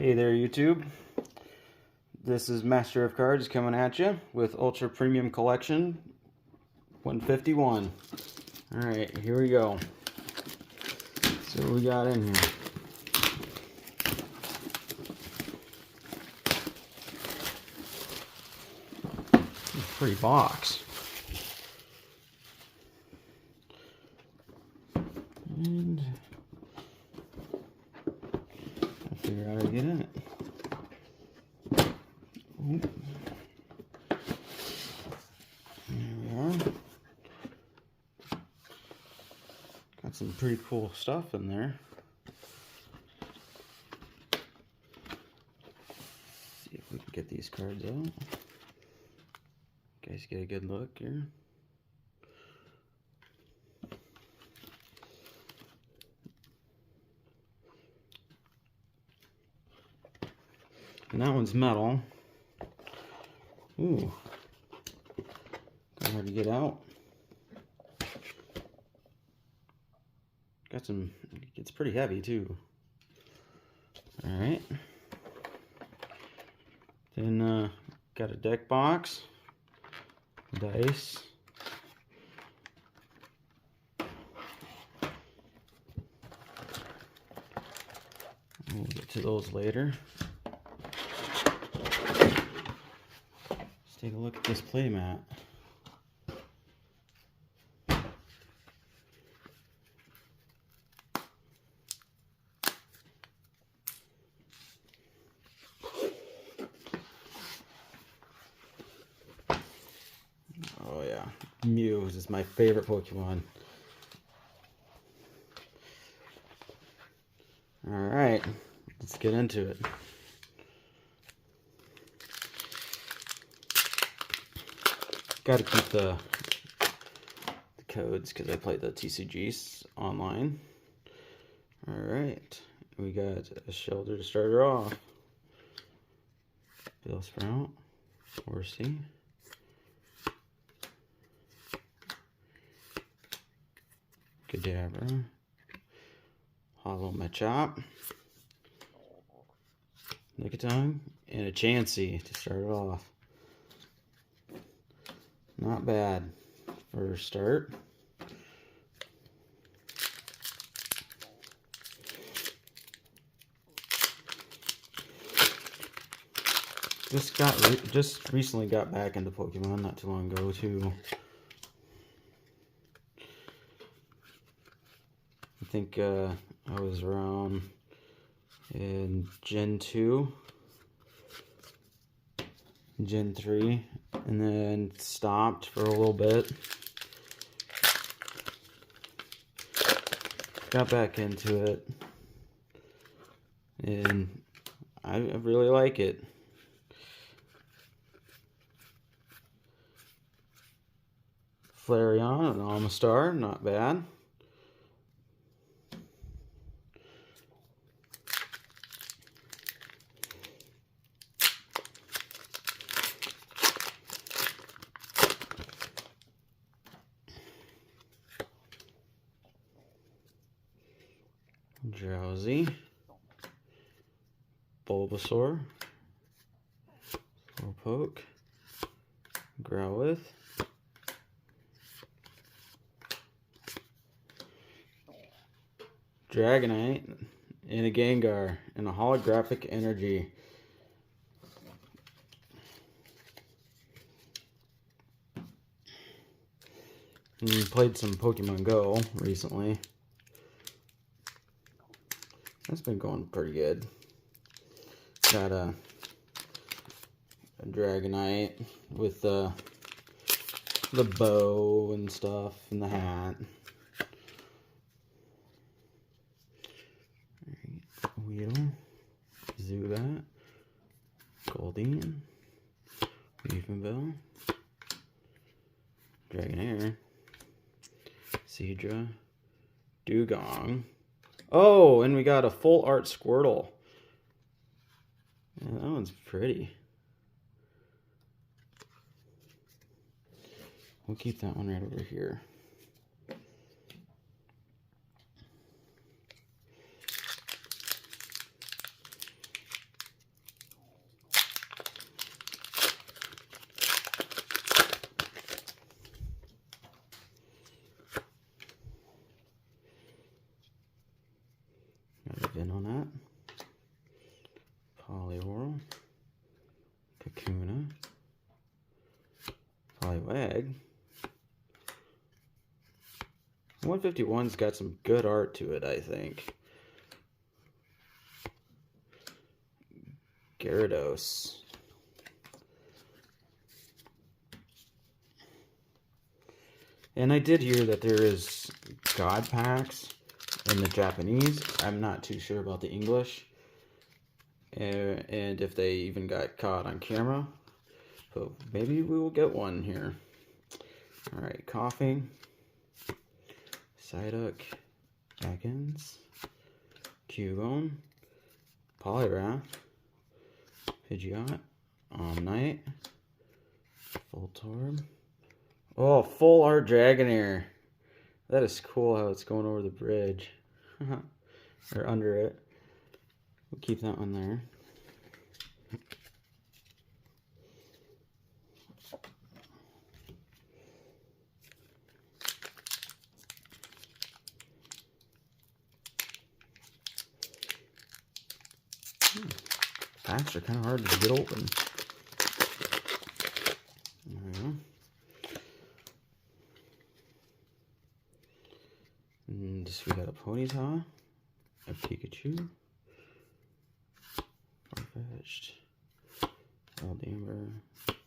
Hey there, YouTube. This is Master of Cards coming at you with Ultra Premium Collection 151. Alright, here we go. So what we got in here? Pretty box. And I'll figure out how to get in it. Oop. There we are. Got some pretty cool stuff in there. See if we can get these cards out. You guys get a good look here. And that one's metal. Ooh. Kind of hard to get out. Got some, it's pretty heavy too. Alright. Then got a deck box. Dice. We'll get to those later. Let's take a look at this play mat. Oh yeah, Mew is my favorite Pokemon. Alright, let's get into it. Gotta keep the codes because I played the TCGs online. Alright, we got a Shelter to start her off. Billsprout, Horsey. Kadabra, Hollow Machop, Lickitung, and a Chansey to start it off. Not bad for a start. Just recently got back into Pokemon not too long ago too. I think I was around in Gen 2, Gen 3, and then stopped for a little bit. Got back into it, and I really like it. Flareon and Amistar, not bad. Drowsy, Bulbasaur, Slowpoke, Growlithe, Dragonite, and a Gengar, and a holographic energy. And played some Pokemon Go recently. That's been going pretty good. Got a Dragonite with the bow and stuff and the hat. Weedle, Zubat, Goldeen, Weavenville, Dragonair, Seadra, Dugong. Oh, and we got a full art Squirtle. Yeah, that one's pretty. We'll keep that one right over here. Venonat, Poliwhirl, Kakuna, Poliwag. 151's got some good art to it, I think. Gyarados. And I did hear that there is God packs in the Japanese. I'm not too sure about the English. And if they even got caught on camera. So maybe we will get one here. Alright, Coughing, Psyduck, Ekans, Cubone, Poliwrath, Pidgeot, Omnite, Voltorb. Oh, full art Dragonair. That is cool how it's going over the bridge. Or under it. We'll keep that one there. Packs are kind of hard to get open. There we go. And we got a Ponyta, a Pikachu, Farfetch'd, Aldamber,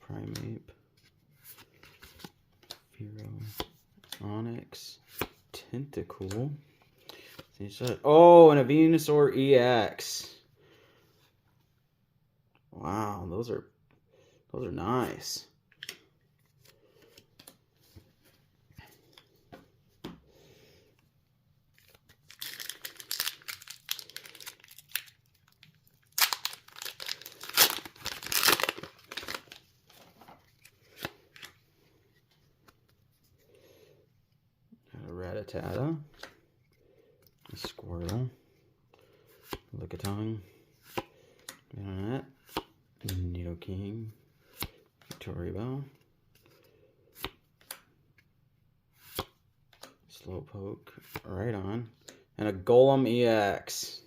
Primeape, Fearow, Onix, Tentacool. Oh, and a Venusaur EX. Wow, those are nice. Got a Rattata, a Squirtle, Lickitung, Venonat, Nidoking, Victoribel, Slowpoke, right on, and a Golem EX.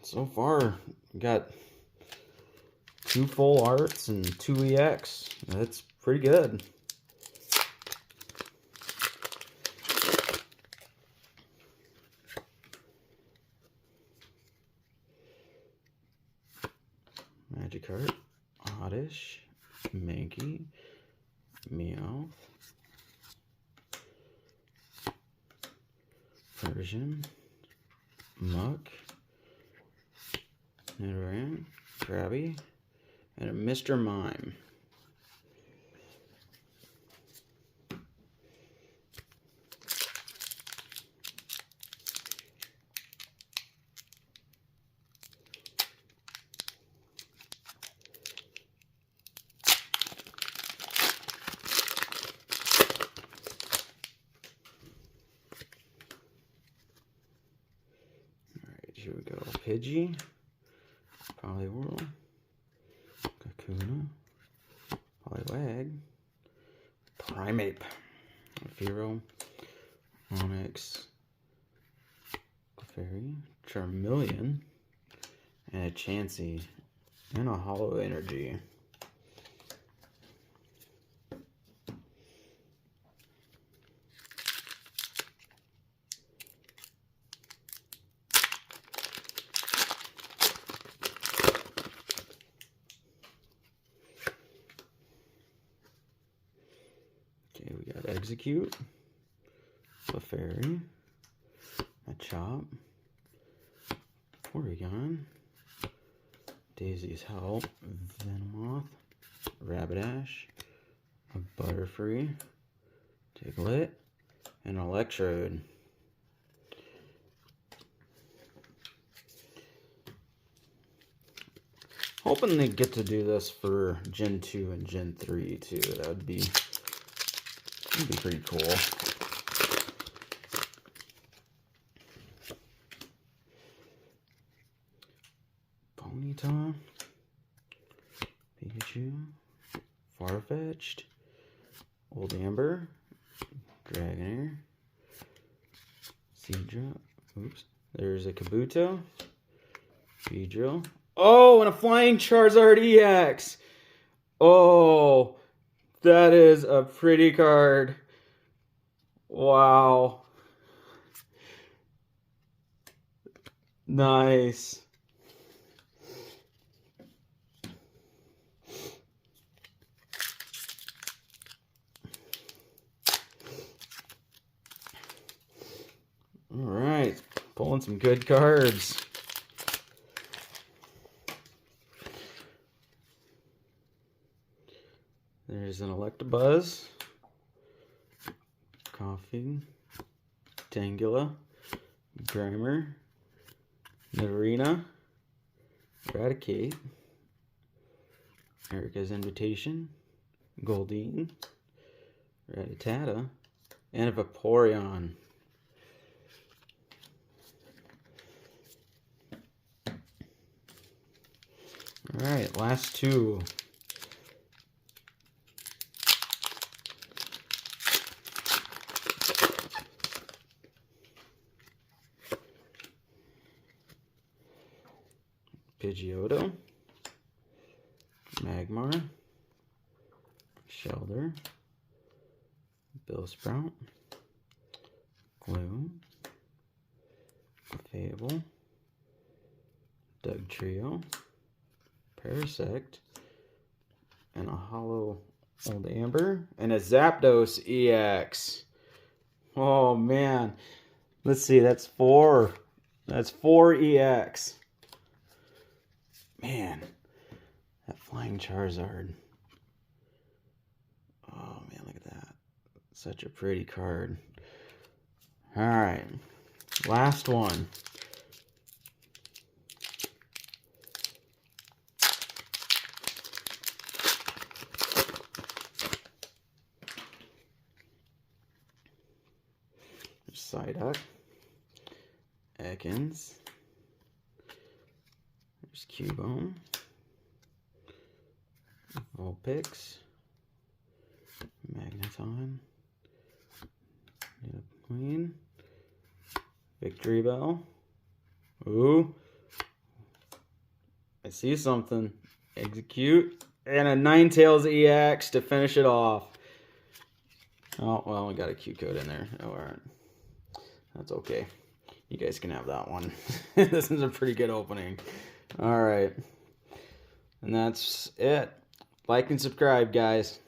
So far, we got 2 full arts and 2 EX. That's pretty good. Magikarp, Oddish, Mankey, Meowth, Persian, Muck, Nidoran, Krabby, and a Mr. Mime. Here we go. Pidgey, Poliwhirl, Kakuna, Poliwag, Primeape, Fearow, Onix, Clefairy, Charmeleon, and a Chansey, and a Hollow Energy. Okay, we got Execute, Clefairy, a Chop, Porygon, Daisy's Help, Venomoth, Rapidash, a Butterfree, Diglett, and an Electrode. Hoping they get to do this for Gen 2 and Gen 3 too. That'd be pretty cool. Ponyta, Pikachu, Farfetch'd, Old Amber, Dragonair. Seadra. Oops. There's a Kabuto. Beedrill. Oh, and a Flying Charizard EX. Oh, that is a pretty card. Wow. Nice. All right, pulling some good cards. There's an Electabuzz, Coffee, Tangela, Grimer, Nidorina, Eradicate, Erica's Invitation, Goldeen, Rattata, and a Vaporeon. Alright, last two. Pidgeotto, Magmar, Shelter, Billsprout, Gloom, Fable, Dugtrio, Parasect, and a Hollow Old Amber, and a Zapdos EX. Oh man, let's see, that's four. That's 4 EX. Man, that Flying Charizard. Oh man, look at that. Such a pretty card. Alright, last one. Psyduck, Ekans, there's Cubone, Vulpix, Magneton, Queen, Victory Bell. Ooh, I see something. Execute, and a Ninetales EX to finish it off. Oh, well, we got a Q code in there. Oh, alright. That's okay. You guys can have that one. This is a pretty good opening. Alright. And that's it. Like and subscribe, guys.